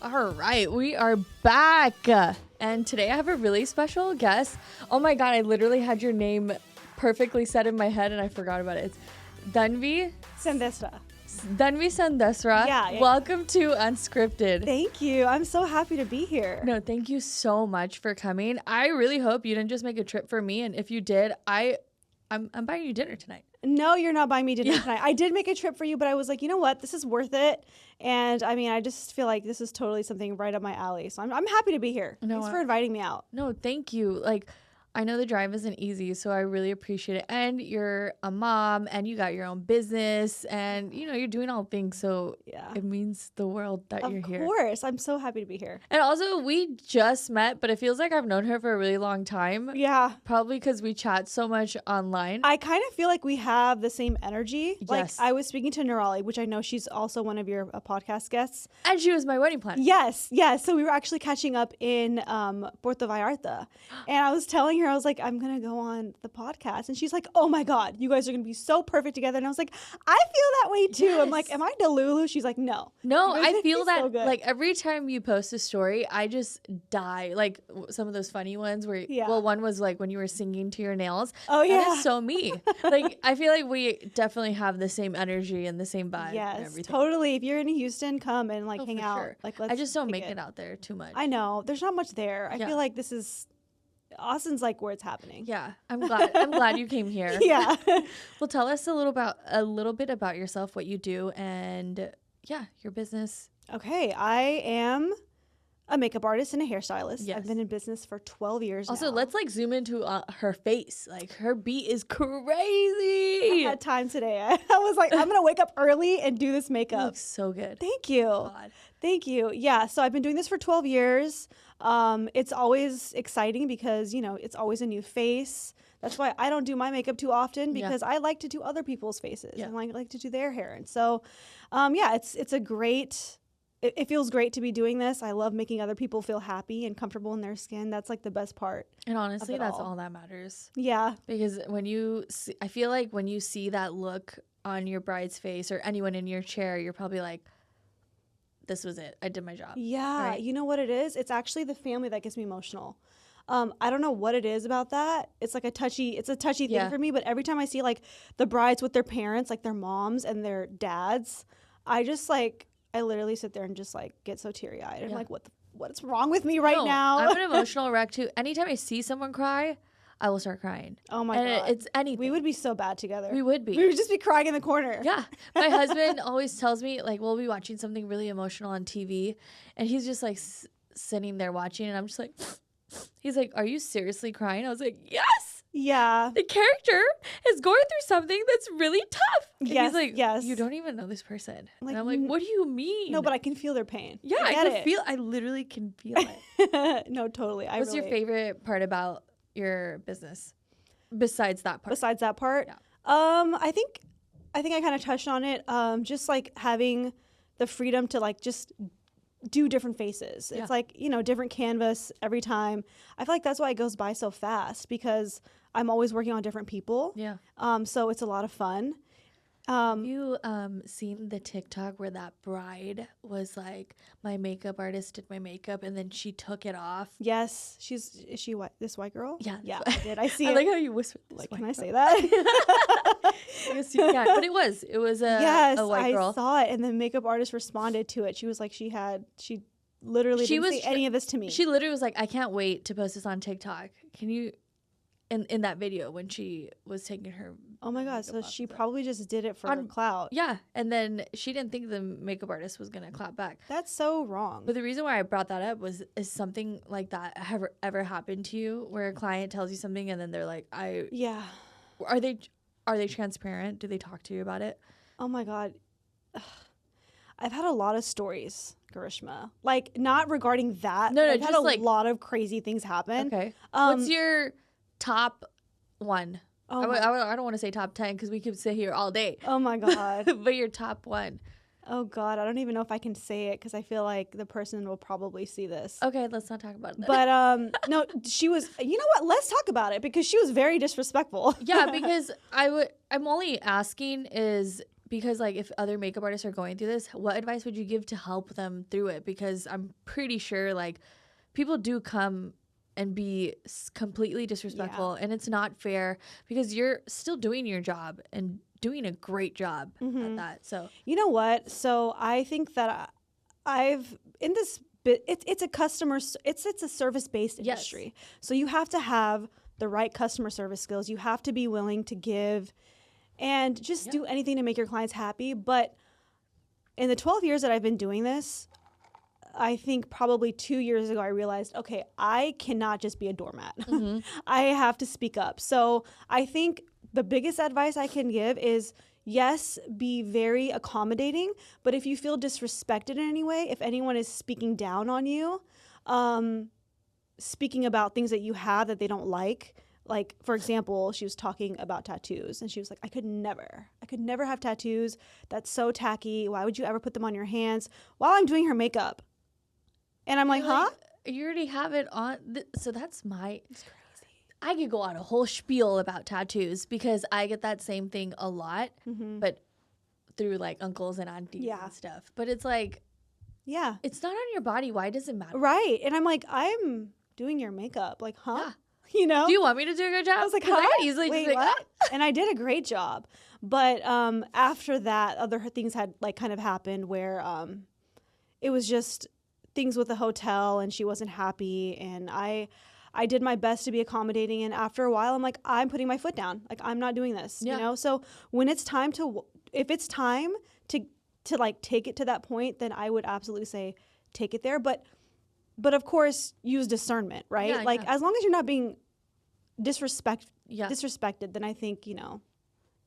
All right, we are back. And today I have a really special guest. Oh my God, I literally had your name perfectly set in my head and I forgot about it. It's Dhanvi Sandesara. Dhanvi Sandesara. Yeah. Welcome to Unscripted. Thank you. I'm so happy to be here. No, thank you so much for coming. I really hope you didn't just make a trip for me. And if you did, I'm buying you dinner tonight. No, you're not buying me dinner tonight. I did make a trip for you, but I was like, you know what? This is worth it. And I mean, I just feel like this is totally something right up my alley. So I'm happy to be here. Thanks for inviting me out. No, thank you. Like, I know the drive isn't easy, so I really appreciate it. And you're a mom and you got your own business and, you know, you're doing all things. So it means the world that you're here. Of course. I'm so happy to be here. And also, we just met, but it feels like I've known her for a really long time. Yeah. Probably because we chat so much online. I kind of feel like we have the same energy. Yes. Like, I was speaking to Nurali, which I know she's also one of your podcast guests. And she was my wedding planner. Yes. So we were actually catching up in Puerto Vallarta. And I was telling her, I was like, I'm going to go on the podcast. And she's like, oh my God, you guys are going to be so perfect together. And I was like, I feel that way too. Yes. I'm like, am I Delulu? She's like, no. No, I feel that so like every time you post a story, I just die. Like some of those funny ones where, well, one was like when you were singing to your nails. Oh yeah. That is so me. Like, I feel like we definitely have the same energy and the same vibe. Yes, and everything. Totally. If you're in Houston, come and like hang out. Sure. Like, let's I just don't make it out there too much. I know. There's not much there. I feel like this is Austin's like where it's happening. Yeah, I'm glad you came here. Yeah. Well, tell us a little bit about yourself, what you do, and your business. Okay, I am a makeup artist and a hairstylist. Yes. I've been in business for 12 years also, now. let's like zoom into her face. Like her beat is crazy. I had time today. I was like, I'm gonna wake up early and do this makeup. You look so good. Thank you. God. Thank you. Yeah, so I've been doing this for 12 years. It's always exciting because, you know, it's always a new face. That's why I don't do my makeup too often because I like to do other people's faces and I like to do their hair. And so, it's a great, it feels great to be doing this. I love making other people feel happy and comfortable in their skin. That's like the best part. And honestly, that's all that matters. Yeah. Because I feel like when you see that look on your bride's face or anyone in your chair, you're probably like, this was it. I did my job. Yeah. Right? You know what it is? It's actually the family that gets me emotional. I don't know what it is about that. It's like a touchy thing for me. But every time I see like the brides with their parents, like their moms and their dads, I literally sit there and just like get so teary eyed. I'm like, what's wrong with me now? I'm an emotional wreck too. Anytime I see someone cry, I will start crying. Oh my God. It's anything. We would be so bad together. We would be. We would just be crying in the corner. Yeah. My husband always tells me, like, we'll be watching something really emotional on TV, and he's just, like, sitting there watching, and I'm just like, he's like, are you seriously crying? I was like, yes. Yeah. The character is going through something that's really tough. And yes, he's like, yes. You don't even know this person. Like, and I'm like, what do you mean? No, but I can feel their pain. Yeah, I literally can feel it. No, totally. What's your favorite part about your business? Besides that part? Yeah. I think I kind of touched on it. Just like having the freedom to like just do different faces. It's like, you know, different canvas every time. I feel like that's why it goes by so fast because I'm always working on different people. Yeah. So it's a lot of fun. Have you seen the TikTok where that bride was like, my makeup artist did my makeup and then she took it off? Yes. Is she white? This white girl? Yeah. Yeah, I did. I see I it. like how you whispered this. Like, can I say that? Yes, you can. But it was a white girl. I saw it, and the makeup artist responded to it. She was like, she literally didn't say any of this to me. She literally was like, I can't wait to post this on TikTok. Can you, in that video when she was taking her. Oh my God. So she probably just did it for clout. Yeah. And then she didn't think the makeup artist was going to clap back. That's so wrong. But the reason why I brought that up is something like that ever happened to you where a client tells you something and then they're like, yeah. Are they transparent? Do they talk to you about it? Oh my God. I've had a lot of stories, Karishma. Like, not regarding that. No, I've just had a like lot of crazy things happen. Okay. What's your top one? Oh I don't want to say top 10 because we could sit here all day. Oh my God. But your top one. Oh God, I don't even know if I can say it because I feel like the person will probably see this. Okay, let's not talk about it. But no, she was. You know what? Let's talk about it because she was very disrespectful. Yeah, because I'm only asking is because like if other makeup artists are going through this, what advice would you give to help them through it? Because I'm pretty sure like people do come and be completely disrespectful, and it's not fair because you're still doing your job and doing a great job at that. So you know what? So I think that I've in this bit. It's a service based industry. Yes. So you have to have the right customer service skills. You have to be willing to give, and just do anything to make your clients happy. But in the 12 years that I've been doing this, I think probably 2 years ago, I realized, okay, I cannot just be a doormat. I have to speak up. So I think the biggest advice I can give is, yes, be very accommodating. But if you feel disrespected in any way, if anyone is speaking down on you, speaking about things that you have that they don't like, for example, she was talking about tattoos and she was like, I could never have tattoos. That's so tacky. Why would you ever put them on your hands while I'm doing her makeup? And I'm like, huh? You already have it on. So that's it's crazy. I could go on a whole spiel about tattoos because I get that same thing a lot, but through like uncles and aunties and stuff. But it's like, it's not on your body. Why does it matter? Right. And I'm like, I'm doing your makeup. Like, huh? Yeah. You know? Do you want me to do a good job? I was like, huh? I could easily Wait, just like, what? And I did a great job. But after that, other things had like kind of happened where it was just things with the hotel and she wasn't happy, and I did my best to be accommodating, and after a while I'm like, I'm putting my foot down. Like, I'm not doing this, you know? So when it's time if it's time to like take it to that point, then I would absolutely say take it there. But of course use discernment, right? Yeah, as long as you're not being disrespected, then I think,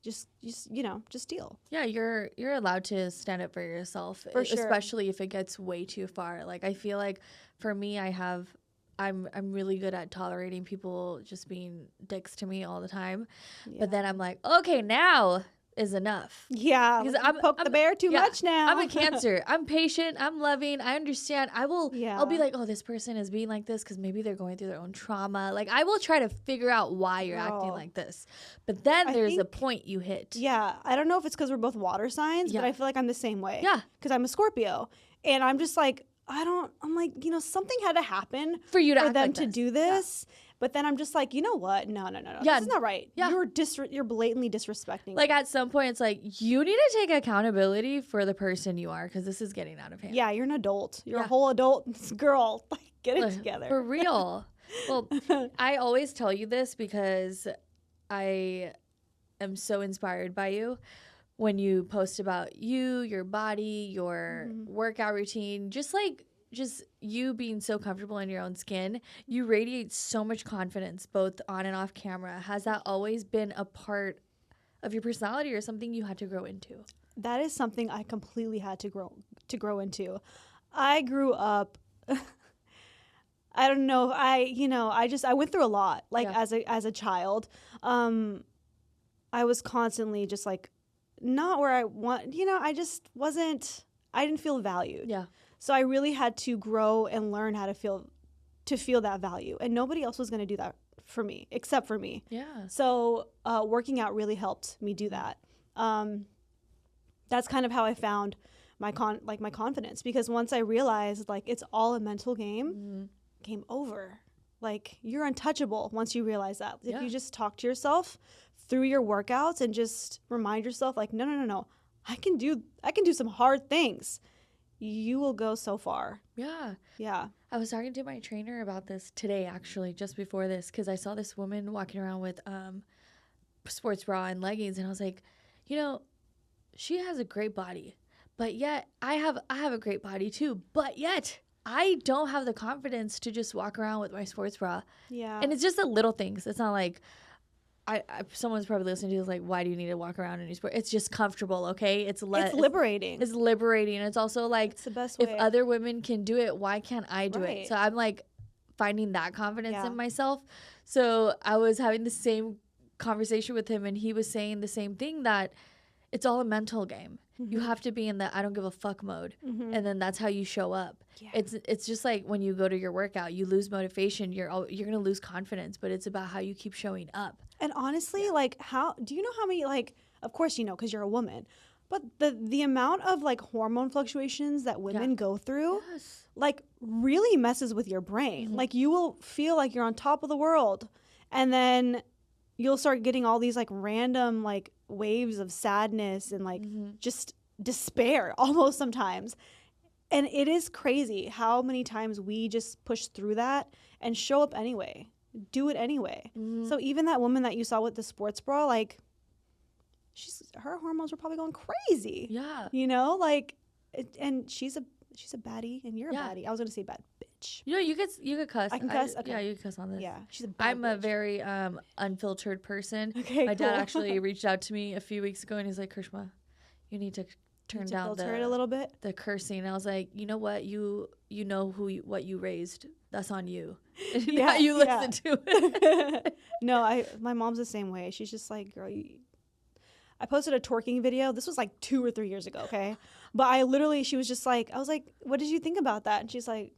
just deal. Yeah, you're allowed to stand up for yourself, for sure. Especially if it gets way too far. Like, I feel like for me, I'm really good at tolerating people just being dicks to me all the time. Yeah. But then I'm like, okay, now is enough. Yeah, because I'm the bear too much now. I'm a Cancer. I'm patient. I'm loving. I understand. I'll be like, oh, this person is being like this because maybe they're going through their own trauma. Like, I will try to figure out why you're acting like this. But then there's a point you hit. Yeah, I don't know if it's because we're both water signs, but I feel like I'm the same way. Yeah, because I'm a Scorpio, and I'm just like, I'm like, something had to happen for you to for them to do this. Yeah. But then I'm just like, you know what? No. Yeah. This is not right. Yeah. You're blatantly disrespecting. Like, at some point, it's like, you need to take accountability for the person you are, because this is getting out of hand. Yeah, you're an adult. You're a whole adult girl. Like, get it together. For real. Well, I always tell you this because I am so inspired by you. When you post about you, your body, your workout routine, just you being so comfortable in your own skin, you radiate so much confidence both on and off camera. Has that always been a part of your personality or something you had to grow into? That is something I completely had to grow into. I grew up I don't know, I went through a lot as a child. I was constantly just like not where I want, I just wasn't, I didn't feel valued. Yeah. So I really had to grow and learn how to feel that value. And nobody else was going to do that for me, except for me. Yeah. So working out really helped me do that. That's kind of how I found my confidence, because once I realized like it's all a mental game, game over. Like, you're untouchable once you realize that. If you just talk to yourself through your workouts and just remind yourself like, no, I can do some hard things. You will go so far. Yeah. Yeah. I was talking to my trainer about this today, actually, just before this, because I saw this woman walking around with sports bra and leggings, and I was like, she has a great body, but yet I have a great body too, but yet I don't have the confidence to just walk around with my sports bra. Yeah. And it's just the little things. It's not like someone's probably listening to this like, why do you need to walk around in your sport? It's just comfortable, okay? It's liberating. It's liberating. It's also like, it's the best if way. Other women can do it, why can't I do it? So I'm like finding that confidence in myself. So I was having the same conversation with him, and he was saying the same thing, that it's all a mental game. You have to be in the I don't give a fuck mode, and then that's how you show up. Yeah. It's just like when you go to your workout, you lose motivation, you're gonna lose confidence, but it's about how you keep showing up. And honestly, like, how do you know how many, like, of course you know because you're a woman, But the amount of like hormone fluctuations that women go through, like really messes with your brain. Like you will feel like you're on top of the world, and then you'll start getting all these like random like waves of sadness and like just despair almost sometimes. And it is crazy how many times we just push through that and show up anyway, do it anyway. So even that woman that you saw with the sports bra, like her hormones were probably going crazy. Yeah. You know, like, and she's a baddie, and you're a baddie. I was gonna say bad bitch. You know, you could cuss. I can cuss. Okay. Yeah, you can cuss on this. Yeah, she's a bad I'm bitch. a very unfiltered person. Okay, my cool. dad actually reached out to me a few weeks ago, and he's like, Karishma, you need to turn down filter it a little bit. The cursing. And I was like, you know what? You know what you raised. That's on you. Yeah, you listen to it. No, my mom's the same way. She's just like, girl, I posted a twerking video. This was like 2 or 3 years ago, okay? But she was just like, I was like, what did you think about that? And she's like,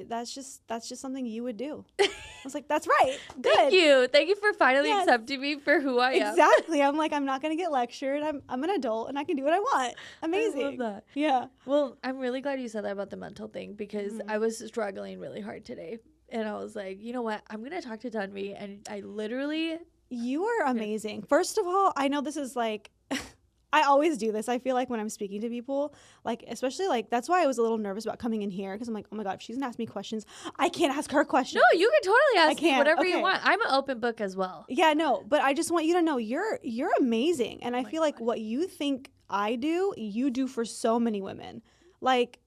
that's just something you would do. I was like, that's right. Good. Thank you for finally accepting me for who I am. Exactly. I'm like, I'm not gonna get lectured. I'm an adult and I can do what I want. Amazing. I love that. Yeah. Well, I'm really glad you said that about the mental thing, because I was struggling really hard today, and I was like, you know what? I'm gonna talk to Dhanvi, and I literally. You are amazing. First of all, I know this is like, I always do this. I feel like when I'm speaking to people, like, especially like, that's why I was a little nervous about coming in here. Cause I'm like, oh my God, if she's gonna ask me questions, I can't ask her questions. No, you can totally ask me whatever you want. I'm an open book as well. Yeah, no, but I just want you to know you're amazing. And I feel like what you think I do, you do for so many women. Like,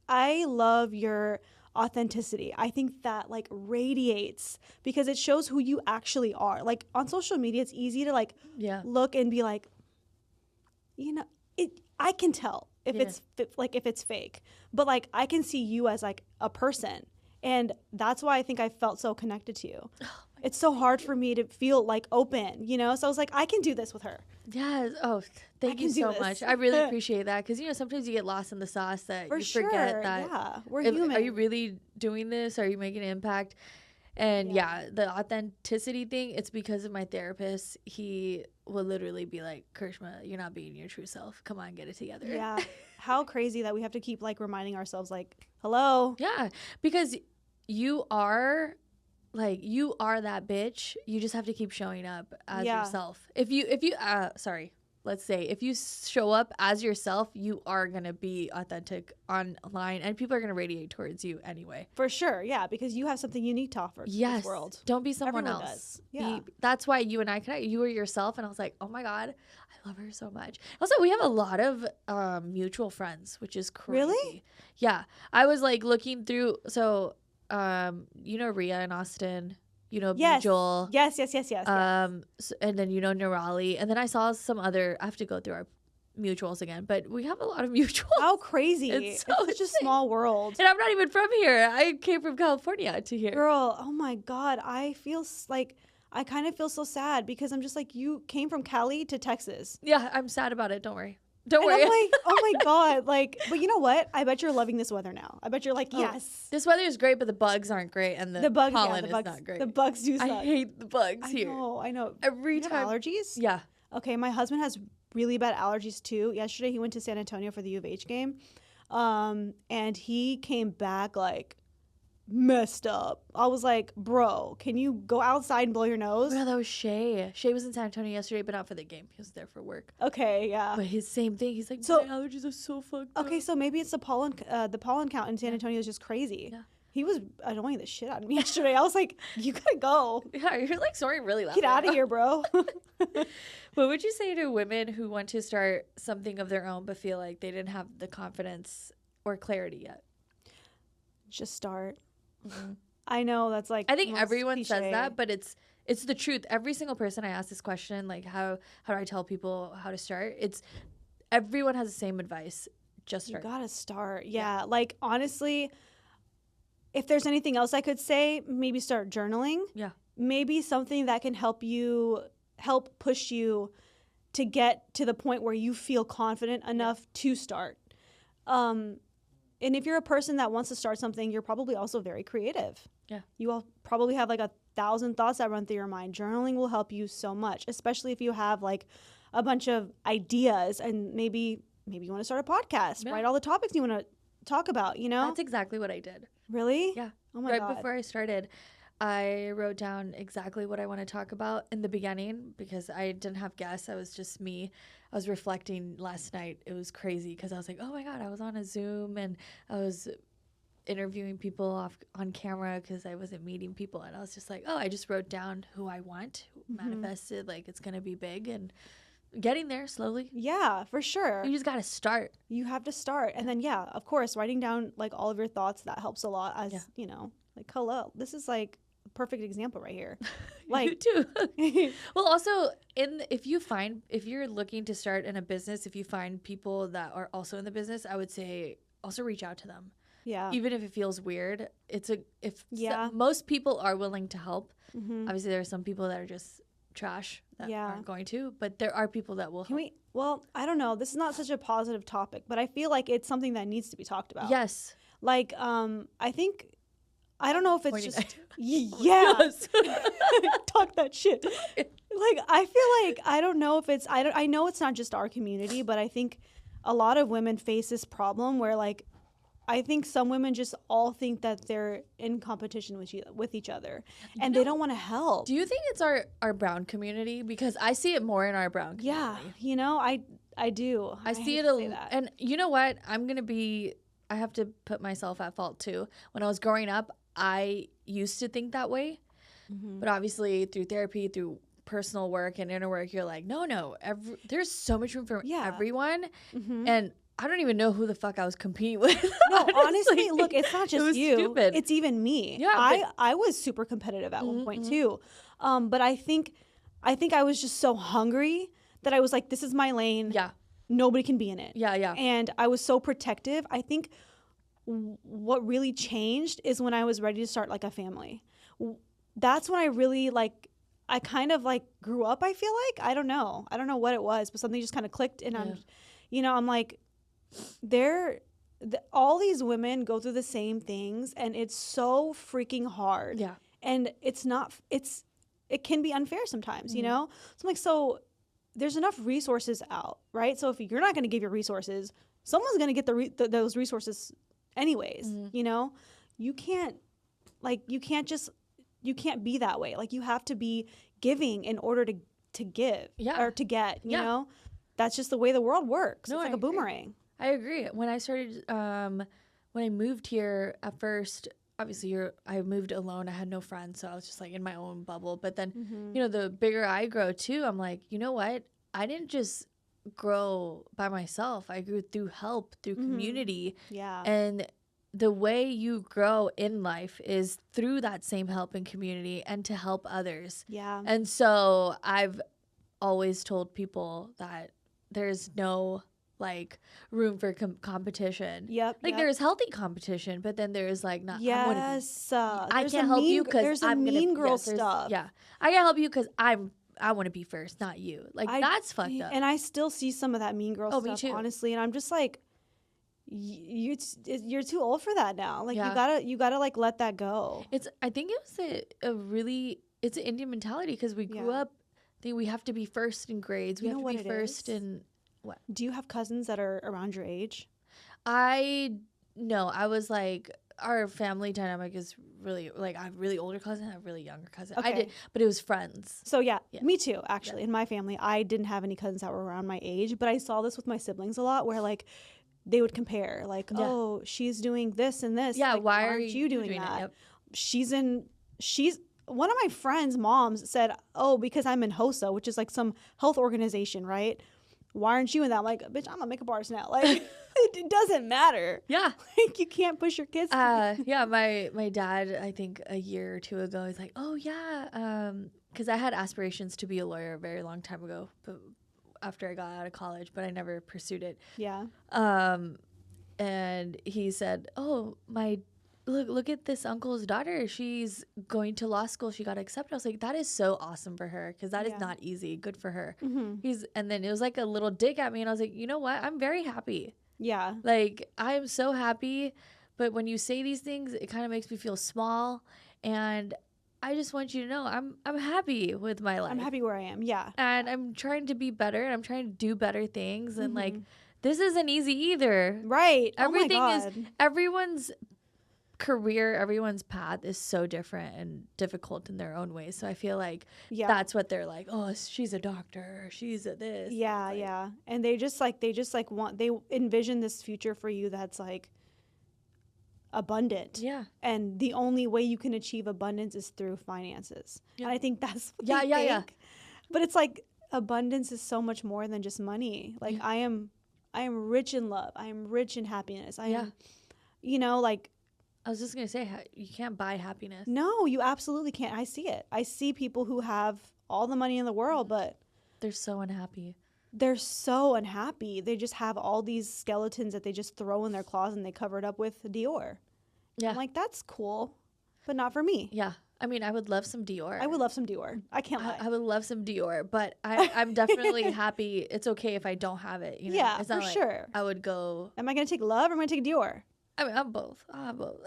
I love your authenticity. I think that like radiates because it shows who you actually are. Like on social media, it's easy to like look and be like, you know, I can tell if it's fake, but like I can see you as like a person, and that's why I think I felt so connected to you. It's so hard for me to feel like open, you know? So I was like, I can do this with her. Yes. Oh, thank you so much. I really appreciate that, because, you know, sometimes you get lost in the sauce that you forget that. Yeah, we're human. Are you really doing this? Are you making an impact? And the authenticity thing, it's because of my therapist. He will literally be like, Karishma, you're not being your true self. Come on, get it together. Yeah. How crazy that we have to keep like reminding ourselves like, hello. Yeah. Because you are that bitch. You just have to keep showing up as yourself. If you let's say if you show up as yourself, you are going to be authentic online, and people are going to radiate towards you anyway. For sure. Yeah. Because you have something unique to offer to this world. Don't be someone else. Does. Yeah. That's why you and I connect. You were yourself, and I was like, oh my God, I love her so much. Also, we have a lot of mutual friends, which is crazy. Really? Yeah. I was like looking through. So, you know, Rhea in Austin. You know, Joel. Yes. So, and then, you know, Nirali. And then I saw some other, I have to go through our mutuals again, but we have a lot of mutuals. How crazy. It's such a small world. And I'm not even from here. I came from California to here. Girl, oh my God. I kind of feel so sad because I'm just like, you came from Cali to Texas. Yeah, I'm sad about it. Don't worry. Don't worry. I'm like, oh my God. Like, but you know what? I bet you're loving this weather now. I bet you're like, yes. This weather is great, but the bugs aren't great, and the bugs, pollen is not great. The bugs do suck. I hate the bugs here. I know. Every time. Have allergies? Yeah. Okay, my husband has really bad allergies too. Yesterday he went to San Antonio for the U of H game, and he came back like messed up. I was like, bro, can you go outside and blow your nose? No, that was Shay. Shay was in San Antonio yesterday, but not for the game. He was there for work. Okay, yeah. But his same thing. He's like, my allergies are so fucked up. Okay, so maybe it's the pollen count in San Antonio is just crazy. Yeah. He was annoying the shit out of me yesterday. I was like, you gotta go. Yeah, you're like snoring really loud. Get out of here, bro. What would you say to women who want to start something of their own but feel like they didn't have the confidence or clarity yet? Just start. Mm-hmm. I know that's like, I think everyone says that, but it's the truth. Every single person I ask this question, like how do I tell people how to start? Everyone has the same advice. Just start. You gotta start. Yeah. Like honestly, if there's anything else I could say, maybe start journaling. Yeah. Maybe something that can help push you to get to the point where you feel confident enough to start. And if you're a person that wants to start something, you're probably also very creative. Yeah. You all probably have like 1,000 thoughts that run through your mind. Journaling will help you so much, especially if you have like a bunch of ideas, and maybe you want to start a podcast, write all the topics you want to talk about, you know? That's exactly what I did. Really? Yeah. Oh my God. Right before I started, I wrote down exactly what I want to talk about in the beginning because I didn't have guests. I was just me. I was reflecting last night. It was crazy because I was like, oh my God, I was on a Zoom and I was interviewing people on camera because I wasn't meeting people. And I was just like, oh, I just wrote down who I want, manifested like it's going to be big and getting there slowly. Yeah, for sure. You just got to start. You have to start. And then, yeah, of course, writing down like all of your thoughts, that helps a lot as, you know, like, hello, this is like a perfect example right here. Like, you too. Well, also if you're looking to start in a business, if you find people that are also in the business, I would say also reach out to them. Yeah. Even if it feels weird, most people are willing to help. Obviously there are some people that are just trash that aren't going to, but there are people that will help. Well, I don't know. This is not such a positive topic, but I feel like it's something that needs to be talked about. Yes. Like, I don't know if it's just, Yes. talk that shit. Like, I feel like, I don't know if it's, I know it's not just our community, but I think a lot of women face this problem where, like, I think some women just all think that they're in competition with each other, and they don't want to help. Do you think it's our brown community? Because I see it more in our brown community. Yeah, you know, I do. I see it and you know what? I have to put myself at fault too. When I was growing up, I used to think that way, but obviously through therapy, through personal work and inner work, you're like, no, there's so much room for everyone, and I don't even know who the fuck I was competing with. No, honestly, look, it's not just you. Stupid. It's even me. Yeah, I was super competitive at one point too. But I think I was just so hungry that I was like, this is my lane. Yeah. Nobody can be in it. Yeah. And I was so protective. I think what really changed is when I was ready to start like a family. That's when I really I kind of like grew up, I feel like. I don't know what it was, but something just kind of clicked, and I'm like, all these women go through the same things, and it's so freaking hard. Yeah. And it can be unfair sometimes, you know? So I'm like, so there's enough resources out, right? So if you're not going to give your resources, someone's going to get those resources anyways, you know? You can't be that way. Like, you have to be giving in order to give or to get, you know? That's just the way the world works. It's like a boomerang. I agree. When I started, when I moved here at first, obviously I moved alone. I had no friends, so I was just like in my own bubble. But then, you know, the bigger I grow too, I'm like, you know what? I didn't just grow by myself. I grew through help, through community. Yeah. And the way you grow in life is through that same help and community and to help others. Yeah. And so I've always told people that there's no room for competition. There's healthy competition, but then there's not. Yes. I can't help you because I'm mean girl stuff. Yeah, I can't help you because I want to be first, not you. That's fucked up. And I still see some of that mean girl stuff, me too. Honestly, and I'm just like, you're too old for that now. Like, you gotta let that go. I think it was it's an Indian mentality because we grew up thinking we have to be first in grades. We have to be first in. What? Do you have cousins that are around your age? No, I was like, our family dynamic is really I have a really older cousin, I have a really younger cousin. Okay. I did, but it was friends. So yeah. Me too, actually. In my family, I didn't have any cousins that were around my age, but I saw this with my siblings a lot, where they would compare, oh, she's doing this and this. Yeah, why aren't you doing that? Yep. She's one of my friends' moms said, oh, because I'm in HOSA, which is some health organization, right? Why aren't you in that? I'm like, bitch, I'm a makeup artist now. It doesn't matter. Yeah. You can't push your kids. Yeah, my dad, I think a year or two ago, he's like, oh, yeah. Because I had aspirations to be a lawyer a very long time ago, but after I got out of college, but I never pursued it. Yeah. And he said, oh, look at this uncle's daughter. She's going to law school. She got accepted. I was like, that is so awesome for her, because that is not easy. Good for her. And then it was like a little dig at me, and I was like, you know what? I'm very happy. Yeah. I'm so happy. But when you say these things, it kind of makes me feel small. And I just want you to know I'm happy with my life. I'm happy where I am. Yeah. And I'm trying to be better, and I'm trying to do better things. And like, this isn't easy either. Right. Everything oh my is, God. everyone's career, everyone's path is so different and difficult in their own way. So I feel like that's what they're like, oh, she's a doctor, or she's a this. Yeah. Like, yeah. And they just like they envision this future for you that's like abundant. Yeah. And the only way you can achieve abundance is through finances. And I think that's what they think. Yeah. But it's like abundance is so much more than just money. Like I am rich in love. I am rich in happiness. I am, you know, like I was just going to say, you can't buy happiness. No, you absolutely can't. I see it. I see people who have all the money in the world, but they're so unhappy. They're so unhappy. They just have all these skeletons that they just throw in their closet and they cover it up with Dior. Yeah. I'm like, that's cool, but not for me. Yeah. I mean, I would love some Dior. I would love some Dior. I can't lie. I would love some Dior, but I'm definitely happy. It's okay if I don't have it. You know? Yeah, it's not for like sure. I would go. Am I going to take love or am I going to take Dior? I mean, I'm both. I'll have both.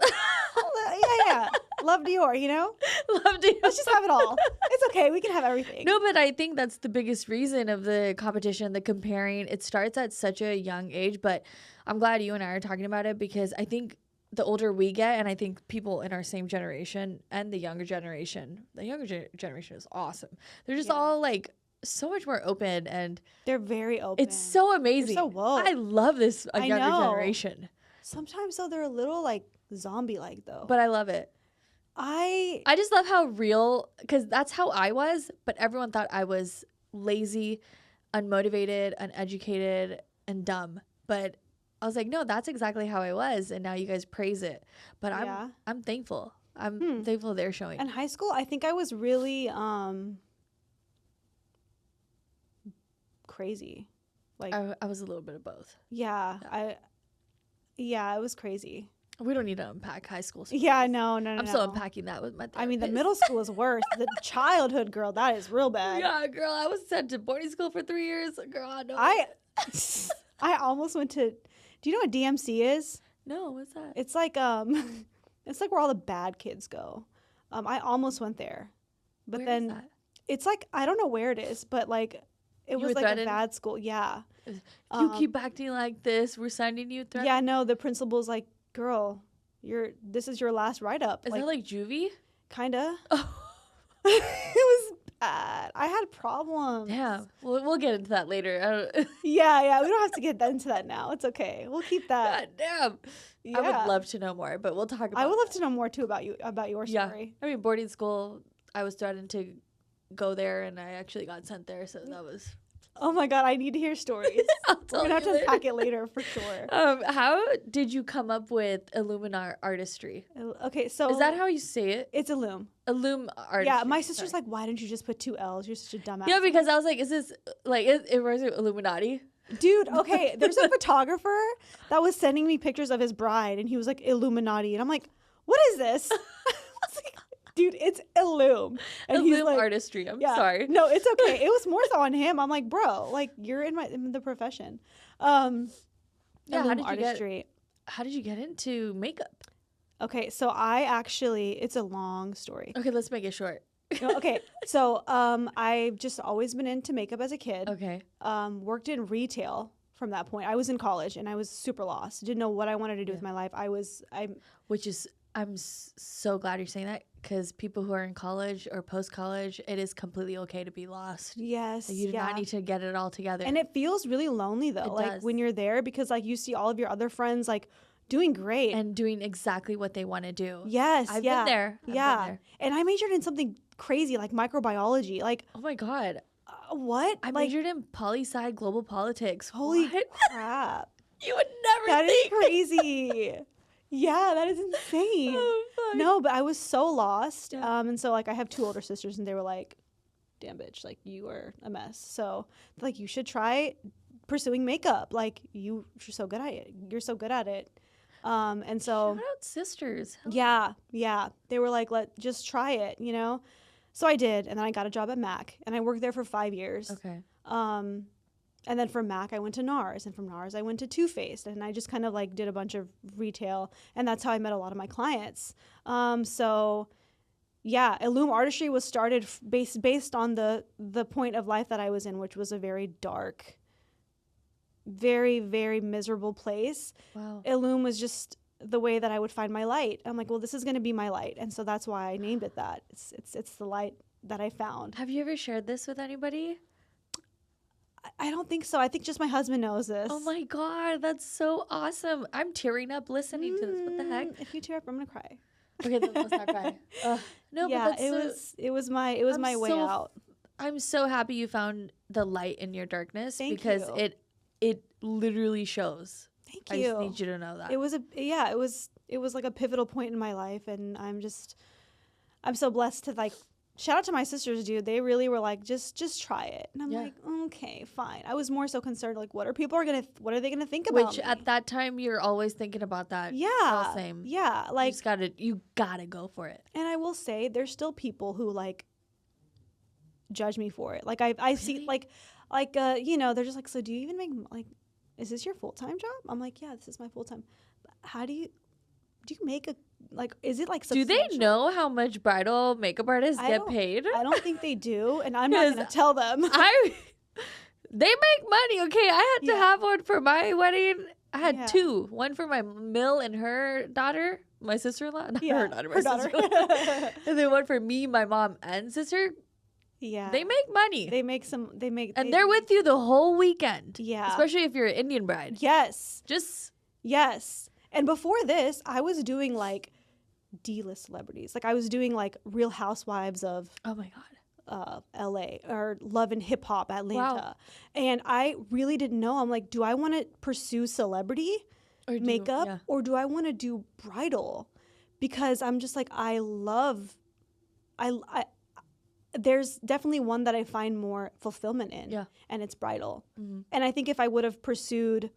yeah. Love Dior, you know? Love Dior. Let's just have it all. It's okay. We can have everything. No, but I think that's the biggest reason of the competition, the comparing. It starts at such a young age, but I'm glad you and I are talking about it because I think the older we get, and I think people in our same generation and the younger generation is awesome. They're just all like so much more open, and they're very open. It's so amazing. They're so woke. I love this younger generation. Sometimes though they're a little like zombie like though. But I love it. I just love how real, because that's how I was, but everyone thought I was lazy, unmotivated, uneducated, and dumb. But I was like, no, that's exactly how I was, and now you guys praise it. But I'm thankful. I'm thankful they're showing. In high school, I think I was really crazy. Like I was a little bit of both. Yeah. It was crazy. We don't need to unpack high school. Yeah, no. I'm still unpacking that with my therapist. I mean, the middle school is worse. The childhood, girl, that is real bad. Yeah, girl, I was sent to boarding school for 3 years. Girl, I know. I almost went to. Do you know what DMC is? No, what's that? It's like it's like where all the bad kids go. I almost went there, but where then is that? It's like I don't know where it is, but like it was like a bad school. Yeah. If you keep acting like this, we're sending you threats. Yeah, no, the principal's like, girl, this is your last write-up. Is that like juvie? Kinda. Oh. It was bad. I had problems. Yeah, we'll get into that later. Yeah, we don't have to get into that now. It's okay. We'll keep that. God damn. Yeah. I would love to know more, but we'll talk about I would love to know more too about your story. Yeah. I mean, boarding school, I was threatened to go there, and I actually got sent there, so that was... Oh my God, I need to hear stories. We're going to have to unpack it later for sure. How did you come up with Ilume Artistry? Okay, so... Is that how you say it? It's Ilume. Ilume Artistry. Yeah, my sister's like, why didn't you just put 2 L's? You're such a dumbass. Yeah, because I was like, is this, like, it reminds me of Illuminati? Dude, okay, there's a photographer that was sending me pictures of his bride, and he was like, Illuminati. And I'm like, what is this? I was like, dude, it's Ilume. And he's like, Artistry. I'm sorry. No, it's okay. It was more so on him. I'm like, bro, like you're in the profession. Yeah, Ilume Artistry. How did you get into makeup? Okay, so it's a long story. Okay, let's make it short. Okay, so I've just always been into makeup as a kid. Okay. Worked in retail from that point. I was in college and I was super lost. Didn't know what I wanted to do with my life. I'm so glad you're saying that, because people who are in college or post-college, it is completely okay to be lost. Yes. Like, you do not need to get it all together. And it feels really lonely though. It does. When you're there, because like you see all of your other friends like doing great. And doing exactly what they want to do. Yes. I've been there. I've been there. And I majored in something crazy like microbiology. Like, oh my God. What? I majored in poli-sci global politics. Holy crap. You would never think. That is crazy. Yeah, that is insane. Oh, no, but I was so lost. Yeah. And so like I have 2 older sisters and they were like, damn bitch, like you are a mess. So like you should try pursuing makeup. Like you're so good at it. You're so good at it. And so shout out sisters. Yeah. They were like, just try it, you know? So I did, and then I got a job at MAC, and I worked there for 5 years. Okay. And then from MAC, I went to NARS, and from NARS, I went to Too Faced, and I just kind of like did a bunch of retail, and that's how I met a lot of my clients. So yeah, Ilume Artistry was started based on the point of life that I was in, which was a very dark, very, very miserable place. Wow. Ilume was just the way that I would find my light. I'm like, well, this is going to be my light. And so that's why I named it that. It's the light that I found. Have you ever shared this with anybody? I don't think so. I think just my husband knows this. Oh my God, that's so awesome. I'm tearing up listening to this. What the heck? If you tear up, I'm going to cry. Okay, then let's not cry. No, yeah, but that's it was my way out. I'm so happy you found the light in your darkness because it literally shows. Thank you. I just need you to know that. It was like a pivotal point in my life, and I'm so blessed to like shout out to my sisters, dude. They really were like, just try it. And I'm like, okay, fine. I was more so concerned, like, what are they gonna think about Which me? at that time you're always thinking about that. Yeah. Same. Yeah. Like you gotta go for it. And I will say there's still people who like judge me for it. Like I Really? see like they're just like, so do you even make like, is this your full-time job? I'm like, yeah, this is my full-time. How do you make a, like, is it like substantial? Do they know how much bridal makeup artists get paid? I don't think they do, and I'm not going to tell them. They make money, okay? I had to have one for my wedding. I had two. One for my Mill and her daughter, my sister-in-law. Not her daughter, my sister-in-law. And then one for me, my mom, and sister. Yeah. They make money. And they're with you the whole weekend. Yeah. Especially if you're an Indian bride. Yes. Yes. And before this, I was doing like D-list celebrities. Like I was doing like Real Housewives of oh my God, LA, or Love and Hip Hop Atlanta. Wow. And I really didn't know. I'm like, do I want to pursue celebrity makeup or do I want to do bridal? Because I'm just like, I there's definitely one that I find more fulfillment in, and it's bridal. Mm-hmm. And I think if I would have pursued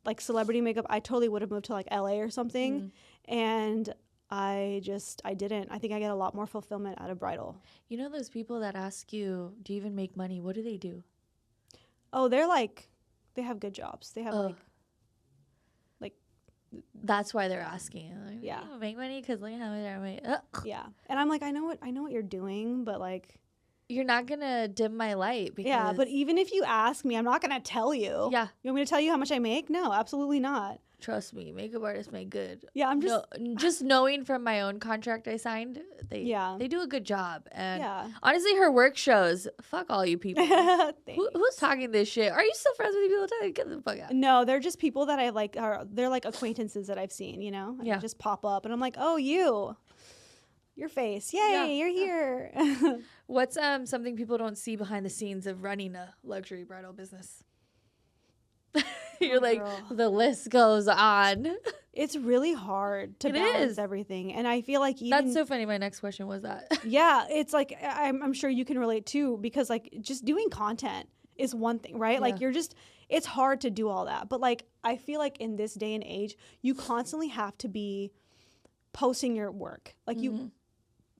like celebrity makeup, I totally would have moved to like LA or something. Mm-hmm. And I didn't. I think I get a lot more fulfillment out of bridal. You know those people that ask you, do you even make money? What do they do? Oh, they're like, they have good jobs. They have like that's why they're asking. Like, yeah, you make money because look how much I make. Yeah, and I'm like, I know what you're doing, but like, you're not gonna dim my light. Because but even if you ask me, I'm not gonna tell you. Yeah, you want me to tell you how much I make? No, absolutely not. Trust me, makeup artists make good. Yeah, I'm just knowing from my own contract I signed, they do a good job. And honestly, her work shows. Fuck all you people. Who's talking this shit? Are you still friends with these people? Get the fuck out. No, they're just people that I like. They're like acquaintances that I've seen. You know, and they just pop up, and I'm like, oh, your face, yay, you're here. What's something people don't see behind the scenes of running a luxury bridal business? You're like, the list goes on. It's really hard to balance everything. And I feel like that's so funny. My next question was that. Yeah, it's like, I'm sure you can relate too, because like just doing content is one thing, right? Like it's hard to do all that. But like, I feel like in this day and age, you constantly have to be posting your work. Like you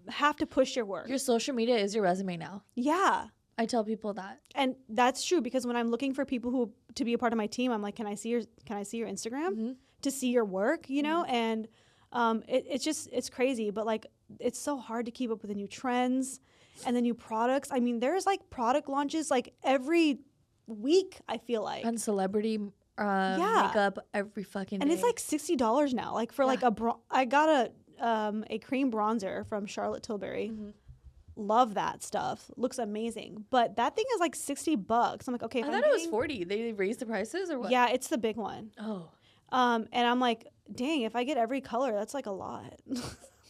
have to push your work. Your social media is your resume now. Yeah. I tell people that. And that's true, because when I'm looking for people to be a part of my team, I'm like, can I see your Instagram to see your work, you know? And it's crazy, but like, it's so hard to keep up with the new trends and the new products. I mean, there's like product launches like every week, I feel like. And celebrity makeup every fucking day. And it's like $60 now. Like for like I got a cream bronzer from Charlotte Tilbury. Mm-hmm. Love that stuff. Looks amazing. But that thing is like $60. I'm like, okay. I thought it was $40. They raised the prices or what? Yeah, it's the big one. Oh. And I'm like, dang, if I get every color, that's like a lot.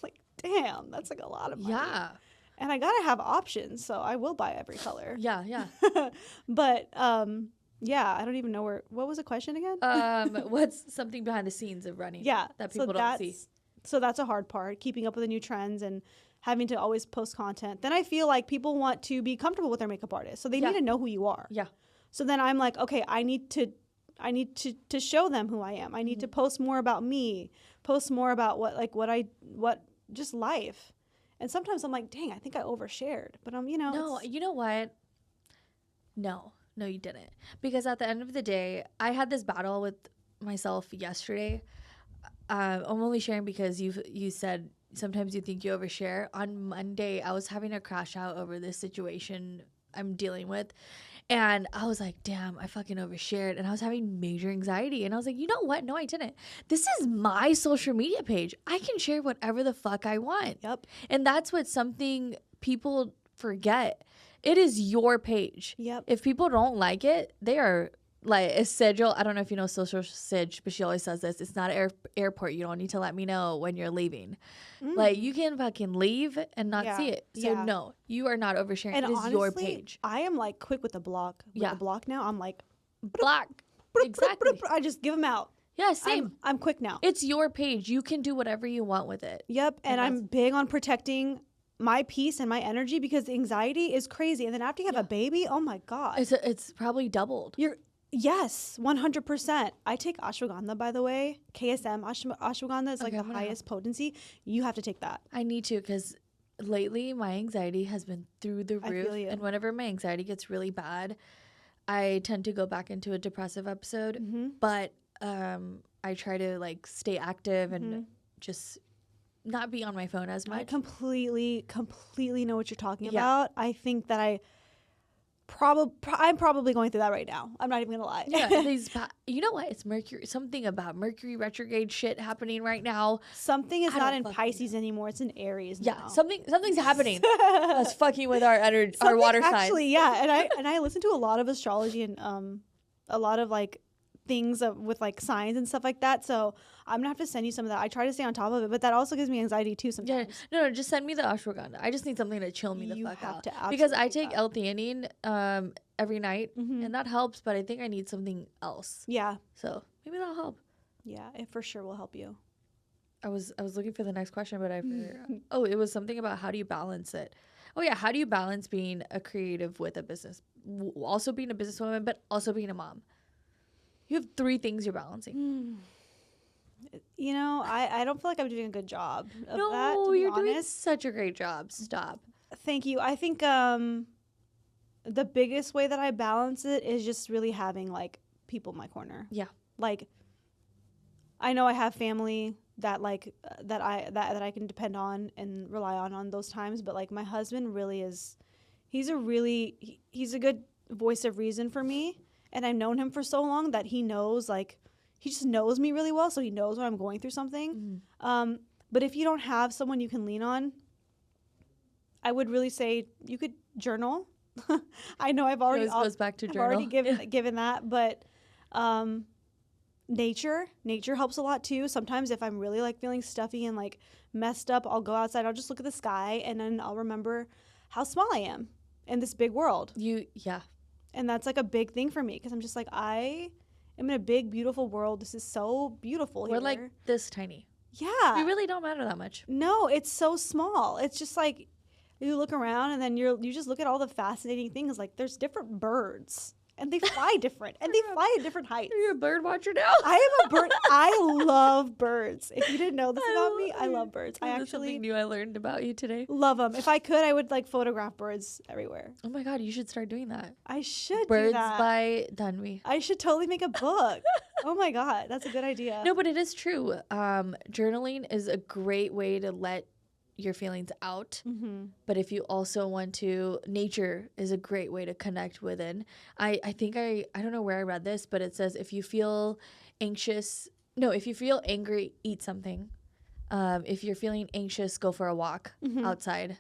Like, damn, that's like a lot of money. Yeah. And I gotta have options, so I will buy every color. Yeah, yeah. But yeah, I don't even know what was the question again? What's something behind the scenes of running? Yeah, that people don't see. So that's a hard part, keeping up with the new trends and having to always post content. Then I feel like people want to be comfortable with their makeup artist, so they need to know who you are. Yeah. So then I'm like, okay, I need to show them who I am. I need to post more about me, post more about what just life. And sometimes I'm like, dang, I think I overshared. But I'm, No, you know what? No, you didn't. Because at the end of the day, I had this battle with myself yesterday. I'm only sharing because you said sometimes you think you overshare. On Monday, I was having a crash out over this situation I'm dealing with. And I was like, damn, I fucking overshared. And I was having major anxiety. And I was like, you know what? No, I didn't. This is my social media page. I can share whatever the fuck I want. Yep. And that's what something people forget. It is your page. Yep. If people don't like it, they are like a sigil. I don't know if you know social sig, but she always says this. It's not an airport. You don't need to let me know when you're leaving. Like, you can fucking leave and not see it. So no, you are not oversharing. And it is honestly, your page. I am like quick with the block. With the block now, I'm like block. Exactly. I just give them out. Yeah, same. I'm quick now. It's your page. You can do whatever you want with it. Yep. And I'm big on protecting my peace and my energy because anxiety is crazy. And then after you have a baby, oh my God. It's probably doubled. Yes, 100%. I take ashwagandha, by the way. KSM ashwagandha is like the highest potency. You have to take that. I need to, because lately my anxiety has been through the roof. And whenever my anxiety gets really bad, I tend to go back into a depressive episode. But I try to like stay active and just not be on my phone as much. I completely know what you're talking about. I think that I'm probably going through that right now. I'm not even gonna lie. Yeah, you know what? It's Mercury. Something about Mercury retrograde shit happening right now. Something is not in Pisces anymore. It's in Aries now. Yeah, something's happening. That's fucking with our energy, our water signs. Actually, yeah. And I listen to a lot of astrology and a lot of like things with like signs and stuff like that. So I'm gonna have to send you some of that. I try to stay on top of it, but that also gives me anxiety too sometimes. Yeah, no, just send me the ashwagandha. I just need something to chill me the fuck out. Because I take L-theanine every night, and that helps. But I think I need something else. Yeah. So maybe that'll help. Yeah, it for sure will help you. I was looking for the next question, but I forgot. Oh, it was something about how do you balance it? Oh yeah, how do you balance being a creative with a business, also being a businesswoman, but also being a mom? You have 3 things you're balancing. You know, I don't feel like I'm doing a good job of no, that, to be you're honest. doing such a great job. Stop. Thank you. I think the biggest way that I balance it is just really having like people in my corner. Yeah. Like, I know I have family that like that I can depend on and rely on those times, but like my husband really is. He's a good voice of reason for me. And I've known him for so long that he knows, like, he just knows me really well, so he knows when I'm going through something. But if you don't have someone you can lean on, I would really say you could journal. I know I've already goes back to journal. Already given that, but nature helps a lot too. Sometimes if I'm really like feeling stuffy and like messed up, I'll go outside. I'll just look at the sky, and then I'll remember how small I am in this big world. And that's like a big thing for me because I'm just like, I am in a big, beautiful world. This is so beautiful here. We're like this tiny. Yeah. We really don't matter that much. No, it's so small. It's just like you look around and then you just look at all the fascinating things. Like there's different birds. And they fly different. And they fly at different heights. Are you a bird watcher now? I am a bird. I love birds. If you didn't know this about me, I love birds. I actually something new I learned about you today. Love them. If I could, I would like photograph birds everywhere. Oh my God, you should start doing that. I should Birds do that. by Dhanvi. I should totally make a book. Oh my God, that's a good idea. No, but it is true. Journaling is a great way to let your feelings out. But if you also want to, nature is a great way to connect within. I think I don't know where I read this, but it says if you feel angry, eat something. If you're feeling anxious, go for a walk outside.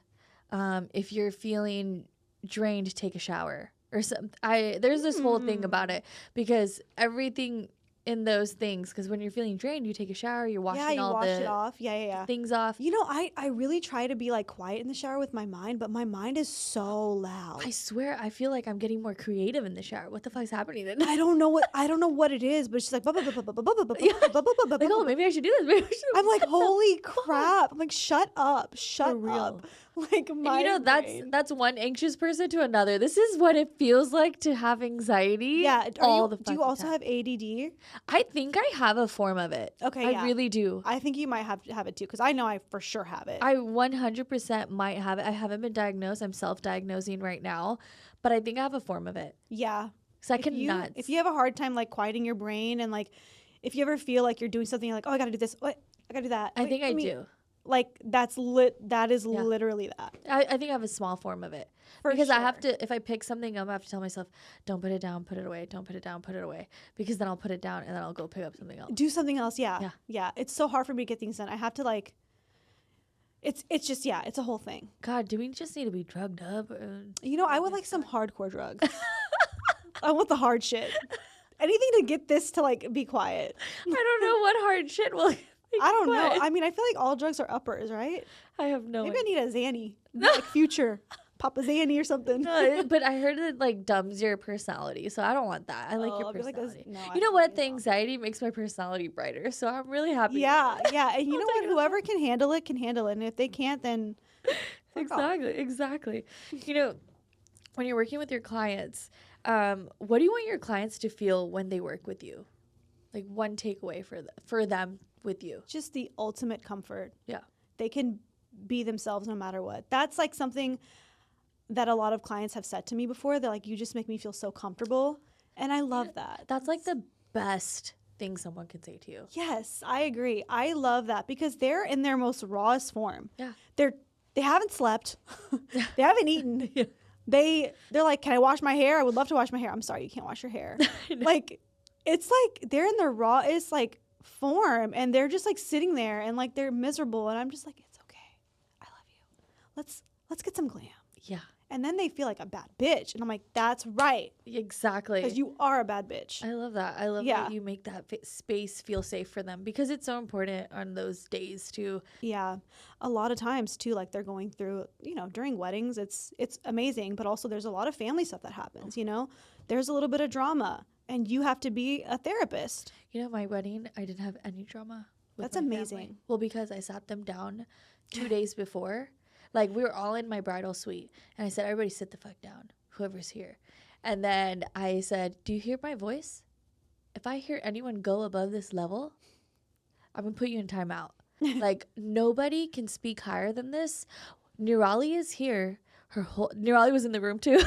If you're feeling drained, take a shower or something. There's this whole thing about it because everything in those things, because when you're feeling drained, you take a shower, you're washing all the it off. things off. You know, I really try to be like quiet in the shower with my mind, but my mind is so loud. I swear, I feel like I'm getting more creative in the shower. What the fuck's happening then? I don't know what it is, but she's like, like, oh, maybe I should do this. I'm like, holy crap! I'm like, shut up. Like, my you know, that's one anxious person to another. This is what it feels like to have anxiety. Yeah. Do you also have ADD? I think I have a form of it. Okay, I really do. I think you might have it too, because I know I for sure have it. I 100% might have it. I haven't been diagnosed. I'm self-diagnosing right now, but I think I have a form of it. Yeah. So I can nuts. If you have a hard time like quieting your brain, and like if you ever feel like you're doing something, you're like, oh, I gotta do this, what? I gotta do that. I think I do. Like that is literally that. I think I have a small form of it. Because I have to, if I pick something up, I have to tell myself, don't put it down, put it away. Don't put it down, put it away. Because then I'll put it down and then I'll go pick up something else. Do something else. Yeah. It's so hard for me to get things done. I have to like, it's just, it's a whole thing. God, do we just need to be drugged up? You know, I would like some hardcore drugs. I want the hard shit. Anything to get this to like be quiet. I don't know what hard shit will. I don't know. I mean, I feel like all drugs are uppers, right? I have no Maybe idea. I need a Xanny. Like Future. Papa Xanny or something. No, but I heard it like dumbs your personality, so I don't want that. I like your personality. You know what? The anxiety makes my personality brighter, so I'm really happy. Yeah. And you know what? Whoever can handle it can handle it, and if they can't, then exactly. You know, when you're working with your clients, what do you want your clients to feel when they work with you? Like one takeaway for them with you. Just the ultimate comfort. Yeah. They can be themselves no matter what. That's like something that a lot of clients have said to me before. They're like, you just make me feel so comfortable. And I love that. That's like the best thing someone can say to you. Yes, I agree. I love that because they're in their most rawest form. Yeah. They haven't slept. They haven't eaten. Yeah. They're like, can I wash my hair? I would love to wash my hair. I'm sorry, you can't wash your hair. Like, it's like they're in their rawest like form and they're just like sitting there and like they're miserable. And I'm just like, it's okay. I love you. Let's get some glam. Yeah. And then they feel like a bad bitch. And I'm like, that's right. Exactly. Because you are a bad bitch. I love that. I love that you make that space feel safe for them because it's so important on those days too. Yeah. A lot of times too, like they're going through, you know, during weddings, it's amazing. But also there's a lot of family stuff that happens, you know. There's a little bit of drama and you have to be a therapist. You know, my wedding, I didn't have any drama with That's my amazing. family. Well, because I sat them down 2 days before. Like, we were all in my bridal suite. And I said, everybody sit the fuck down, whoever's here. And then I said, do you hear my voice? If I hear anyone go above this level, I'm going to put you in timeout. Like, nobody can speak higher than this. Nirali is here. Nirali was in the room, too.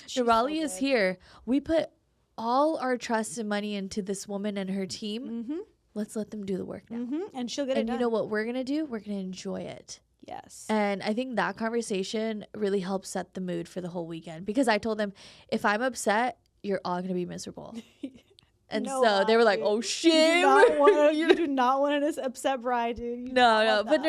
Nirali is here. We put all our trust and money into this woman and her team. Mm-hmm. Let's let them do the work now. Mm-hmm. And she'll get it done. And you know what we're going to do? We're going to enjoy it. Yes. And I think that conversation really helped set the mood for the whole weekend because I told them, if I'm upset, you're all going to be miserable. And so they were like, oh, shit. You do not want an upset bride, dude. No. But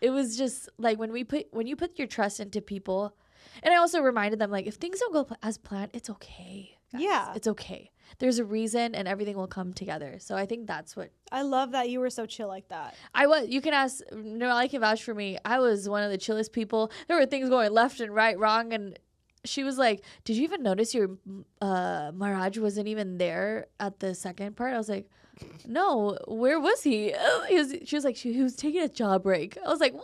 it was just like when you put your trust into people. And I also reminded them, like, if things don't go as planned, it's okay. Guys. Yeah. It's okay. There's a reason and everything will come together. So I think that's what. I love that you were so chill like that. I was. You can ask. No, I can vouch for me. I was one of the chillest people. There were things going left and right, wrong. And she was like, did you even notice your Maharaj wasn't even there at the second part? I was like, no, where was he? She was like, he was taking a job break. I was like, what?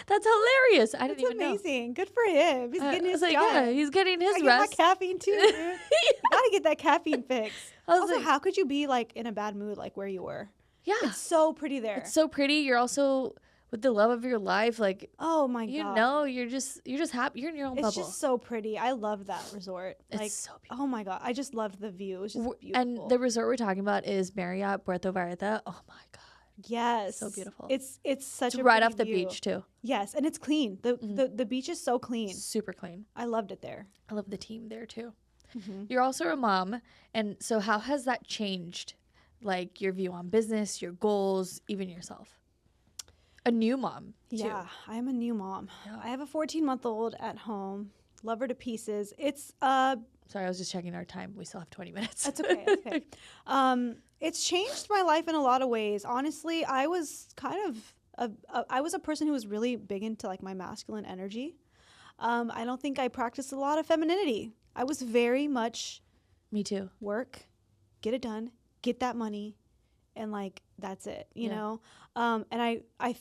That's hilarious. I didn't even know. That's amazing. Good for him. He's getting his job. Yeah, he's getting his rest. I get my caffeine too, dude. You gotta get that caffeine fix. Also, like, how could you be like in a bad mood like where you were? Yeah. It's so pretty there. It's so pretty. You're also with the love of your life. Like, oh my God. You know, you're just happy. You're in your own bubble. It's just so pretty. I love that resort. Like, it's so beautiful. Oh my God. I just loved the view. It's just beautiful. And the resort we're talking about is Marriott Puerto Vallarta. Oh my God. Yes. So beautiful. It's such a right off the view. beach too. Yes, and it's clean. The beach is so clean. Super clean. I loved it there. I love the team there too. Mm-hmm. You're also a mom, and so how has that changed like your view on business, your goals, even yourself? A new mom too. Yeah, I am a new mom. Yeah. I have a 14-month-old at home. Love her to pieces. It's sorry, I was just checking our time. We still have 20 minutes. That's okay. That's okay. It's changed my life in a lot of ways. Honestly, I was kind of I was a person who was really big into like my masculine energy. I don't think I practiced a lot of femininity. I was very much me too. Work, get it done, get that money, and like that's it, you know. And I